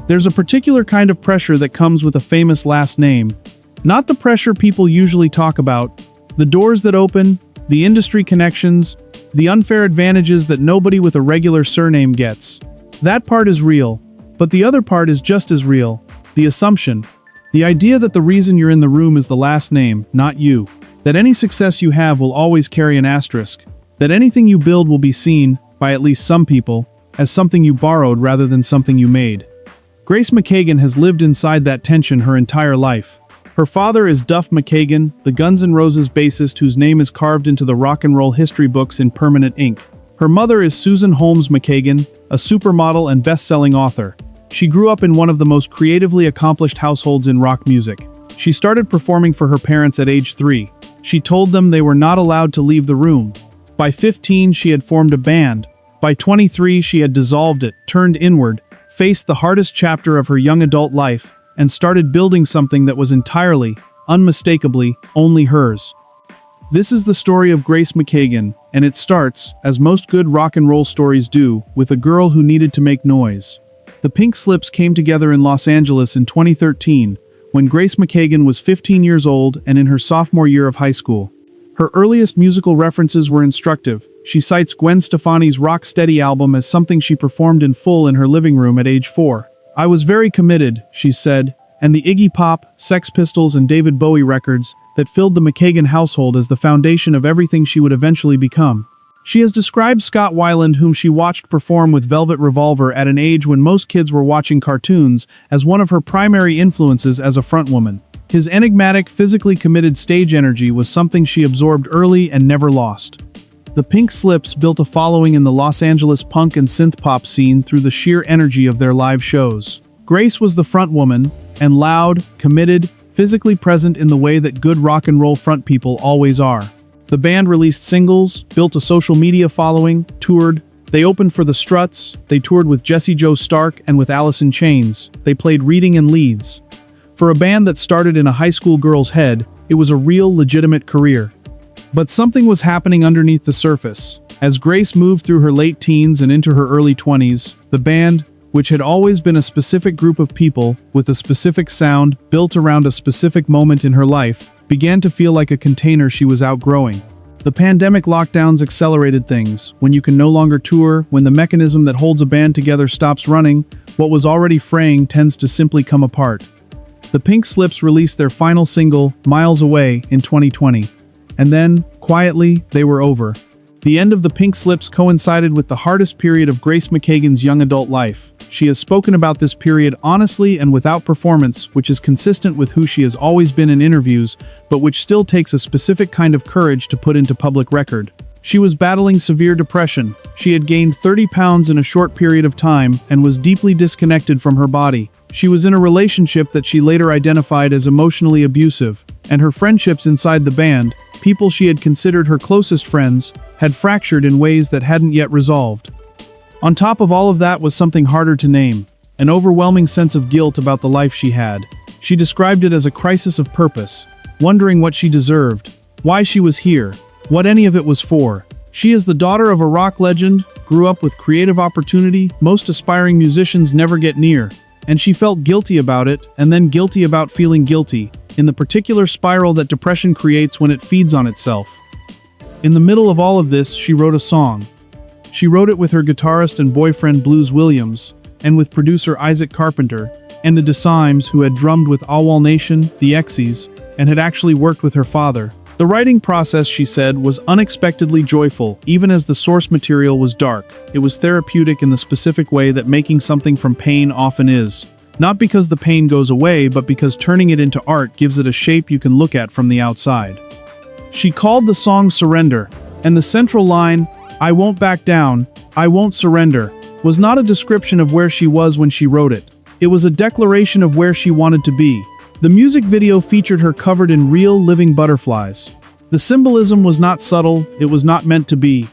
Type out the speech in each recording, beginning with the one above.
There's a particular kind of pressure that comes with a famous last name. Not the pressure people usually talk about. The doors that open, the industry connections, the unfair advantages that nobody with a regular surname gets. That part is real, but the other part is just as real. The assumption. The idea that the reason you're in the room is the last name, not you. That any success you have will always carry an asterisk. That anything you build will be seen, by at least some people, as something you borrowed rather than something you made. Grace McKagan has lived inside that tension her entire life. Her father is Duff McKagan, the Guns N' Roses bassist whose name is carved into the rock and roll history books in permanent ink. Her mother is Susan Holmes McKagan, a supermodel and best-selling author. She grew up in one of the most creatively accomplished households in rock music. She started performing for her parents at age 3. She told them they were not allowed to leave the room. By 15, she had formed a band. By 23, she had dissolved it, turned inward, faced the hardest chapter of her young adult life, and started building something that was entirely, unmistakably, only hers. This is the story of Grace McKagan, and it starts, as most good rock and roll stories do, with a girl who needed to make noise. The Pink Slips came together in Los Angeles in 2013, when Grace McKagan was 15 years old and in her sophomore year of high school. Her earliest musical references were instructive. She cites Gwen Stefani's Rock Steady album as something she performed in full in her living room at age 4. "I was very committed," she said, and the Iggy Pop, Sex Pistols and David Bowie records that filled the McKagan household as the foundation of everything she would eventually become. She has described Scott Weiland, whom she watched perform with Velvet Revolver at an age when most kids were watching cartoons, as one of her primary influences as a frontwoman. His enigmatic, physically committed stage energy was something she absorbed early and never lost. The Pink Slips built a following in the Los Angeles punk and synth-pop scene through the sheer energy of their live shows. Grace was the frontwoman, and loud, committed, physically present in the way that good rock and roll front people always are. The band released singles, built a social media following, toured. They opened for the Struts, they toured with Jessie Joe Stark and with Alice in Chains. They played Reading and Leeds. For a band that started in a high school girl's head, it was a real, legitimate career. But something was happening underneath the surface. As Grace moved through her late teens and into her early 20s, the band, which had always been a specific group of people, with a specific sound, built around a specific moment in her life, began to feel like a container she was outgrowing. The pandemic lockdowns accelerated things. When you can no longer tour, when the mechanism that holds a band together stops running, what was already fraying tends to simply come apart. The Pink Slips released their final single, Miles Away, in 2020. And then, quietly, they were over. The end of the Pink Slips coincided with the hardest period of Grace McKagan's young adult life. She has spoken about this period honestly and without performance, which is consistent with who she has always been in interviews, but which still takes a specific kind of courage to put into public record. She was battling severe depression. She had gained 30 pounds in a short period of time and was deeply disconnected from her body. She was in a relationship that she later identified as emotionally abusive, and her friendships inside the band, people she had considered her closest friends, had fractured in ways that hadn't yet resolved. On top of all of that was something harder to name, an overwhelming sense of guilt about the life she had. She described it as a crisis of purpose, wondering what she deserved, why she was here, what any of it was for. She is the daughter of a rock legend, grew up with creative opportunity most aspiring musicians never get near, and she felt guilty about it, and then guilty about feeling guilty, in the particular spiral that depression creates when it feeds on itself. In the middle of all of this, she wrote a song. She wrote it with her guitarist and boyfriend Blues Williams, and with producer Isaac Carpenter, and Enda Symes, who had drummed with Awwal Nation, the Exies, and had actually worked with her father. The writing process, she said, was unexpectedly joyful, even as the source material was dark. It was therapeutic in the specific way that making something from pain often is. Not because the pain goes away, but because turning it into art gives it a shape you can look at from the outside. She called the song Surrender, and the central line, "I won't back down, I won't surrender," was not a description of where she was when she wrote it. It was a declaration of where she wanted to be. The music video featured her covered in real, living butterflies. The symbolism was not subtle, it was not meant to be.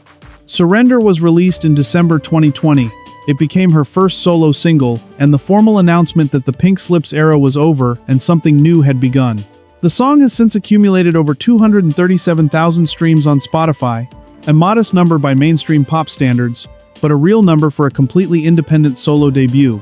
Surrender was released in December 2020. It became her first solo single, and the formal announcement that the Pink Slips era was over and something new had begun. The song has since accumulated over 237,000 streams on Spotify, a modest number by mainstream pop standards, but a real number for a completely independent solo debut.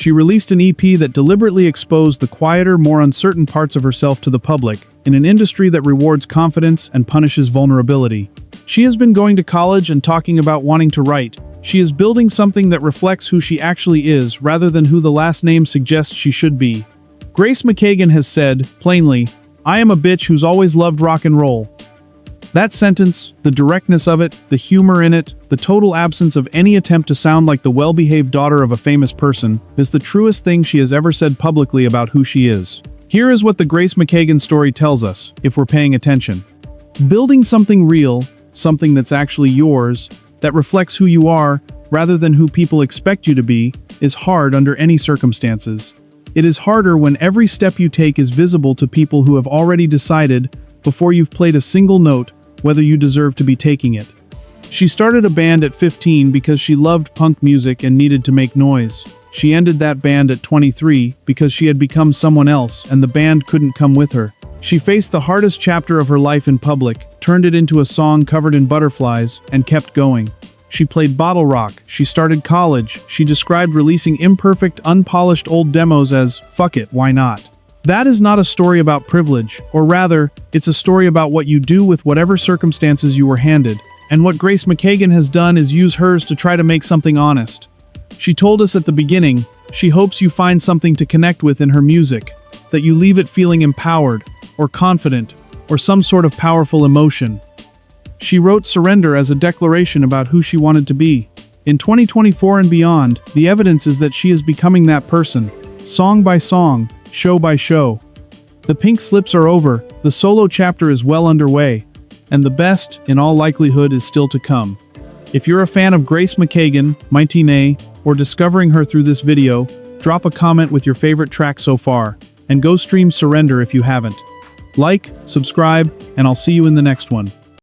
She released an EP that deliberately exposed the quieter, more uncertain parts of herself to the public, in an industry that rewards confidence and punishes vulnerability. She has been going to college and talking about wanting to write. She is building something that reflects who she actually is rather than who the last name suggests she should be. Grace McKagan has said, plainly, "I am a bitch who's always loved rock and roll." That sentence, the directness of it, the humor in it, the total absence of any attempt to sound like the well-behaved daughter of a famous person, is the truest thing she has ever said publicly about who she is. Here is what the Grace McKagan story tells us, if we're paying attention. Building something real, something that's actually yours, that reflects who you are, rather than who people expect you to be, is hard under any circumstances. It is harder when every step you take is visible to people who have already decided, before you've played a single note, whether you deserve to be taking it. She started a band at 15 because she loved punk music and needed to make noise. She ended that band at 23 because she had become someone else and the band couldn't come with her. She faced the hardest chapter of her life in public, turned it into a song covered in butterflies, and kept going. She played bottle rock, she started college, she described releasing imperfect, unpolished old demos as, "Fuck it, why not?" That is not a story about privilege, or rather, it's a story about what you do with whatever circumstances you were handed. And what Grace McKagan has done is use hers to try to make something honest. She told us at the beginning, she hopes you find something to connect with in her music, that you leave it feeling empowered, or confident, or some sort of powerful emotion. She wrote Surrender as a declaration about who she wanted to be. In 2024 and beyond, the evidence is that she is becoming that person, song by song, show by show. The pink slips are over, the solo chapter is well underway, and the best, in all likelihood, is still to come. If you're a fan of Grace McKagan, Mighty Nay, or discovering her through this video, drop a comment with your favorite track so far, and go stream Surrender if you haven't. Like, subscribe, and I'll see you in the next one.